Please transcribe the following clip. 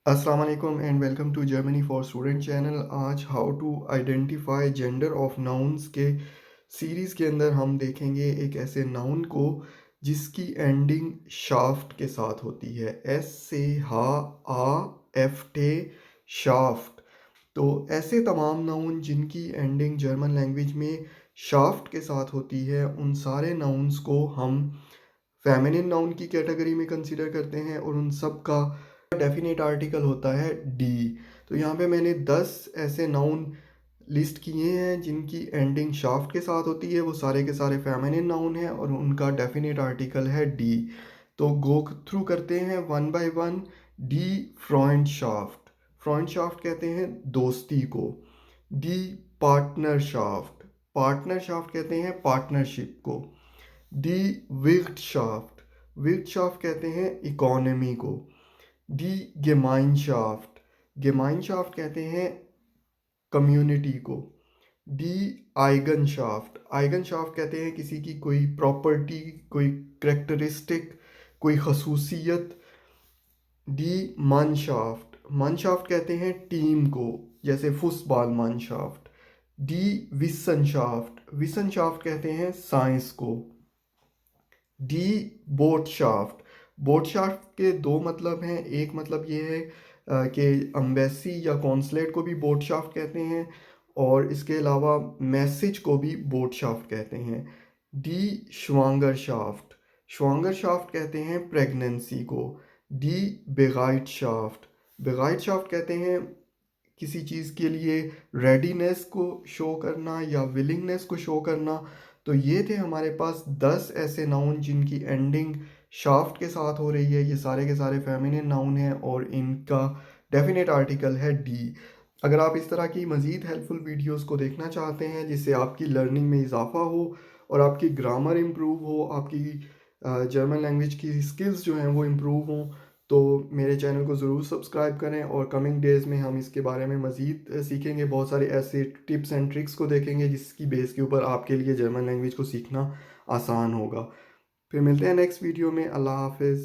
अस्सलाम वालेकुम and welcome to Germany for student channel. आज how to identify gender of nouns के series के अंदर हम देखेंगे एक ऐसे नाउन को जिसकी एंडिंग शाफ्ट के साथ होती है। एस से हा, आ, एफ टे, शाफ्ट। तो ऐसे तमाम नाउन जिनकी एंडिंग जर्मन लैंग्वेज में शाफ्ट के साथ होती है, उन सारे नाउन्स को हम फेमिनिन नाउन की कैटेगरी में कंसीडर करते हैं और उन सब का डेफिनेट आर्टिकल होता है डी। तो यहाँ पे मैंने 10 ऐसे नाउन लिस्ट किए हैं जिनकी एंडिंग शाफ्ट के साथ होती है। वो सारे के सारे फेमिनिन नाउन हैं और उनका डेफिनेट आर्टिकल है डी। तो गो थ्रू करते हैं one by one. D, frond shaft. Frond shaft कहते हैं दोस्ती को। D, partner shaft. Partner shaft कहते हैं पार्टनरशिप को। D, विक्ट shaft. विक्ट शाफ्ट कहते हैं इकोनॉमी को। डी, गेमाइनशाफ्ट। गेमाइनशाफ्ट कहते हैं कम्युनिटी को। डी, आइगनशाफ्ट। आइगनशाफ्ट कहते हैं किसी की कोई प्रॉपर्टी, कोई करेक्टरिस्टिक, कोई खसूसियत। डी, मनशाफ्ट। मनशाफ्ट कहते हैं टीम को, जैसे फुटबॉल मनशाफ्ट। डी, विसनशाफ्ट। विसनशाफ्ट कहते हैं साइंस को। डी, बोटशाफ्ट। बोटशाफ्ट के दो मतलब हैं। एक मतलब ये है कि अम्बेसी या कॉन्सलेट को भी बोटशाफ्ट कहते हैं और इसके अलावा मैसेज को भी बोटशाफ्ट कहते हैं। डी, श्वांगरशाफ्ट। श्वांगरशाफ्ट कहते हैं प्रेगनेंसी को। डी, बेगाइटशाफ्ट। बेगाइटशाफ्ट कहते हैं किसी चीज़ के लिए रेडीनेस को शो करना या विलिंगनेस को शो करना। तो ये थे हमारे पास 10 ऐसे नाउन जिनकी एंडिंग शाफ्ट के साथ हो रही है। ये सारे के सारे फेमिनिन नाउन हैं और इनका डेफिनेट आर्टिकल है डी। अगर आप इस तरह की मज़ीद हेल्पफुल वीडियोस को देखना चाहते हैं जिससे आपकी लर्निंग में इजाफा हो और आपकी ग्रामर इम्प्रूव हो, आपकी जर्मन लैंग्वेज की स्किल्स जो हैं वो इम्प्रूव हों, तो मेरे चैनल को ज़रूर सब्सक्राइब करें। और कमिंग डेज़ में हम इसके बारे में मज़ीद सीखेंगे, बहुत सारे ऐसे टिप्स एंड ट्रिक्स को देखेंगे जिसकी बेस के ऊपर आपके लिए जर्मन लैंग्वेज को सीखना आसान होगा। फिर मिलते हैं नेक्स्ट वीडियो में। अल्लाह हाफिज़।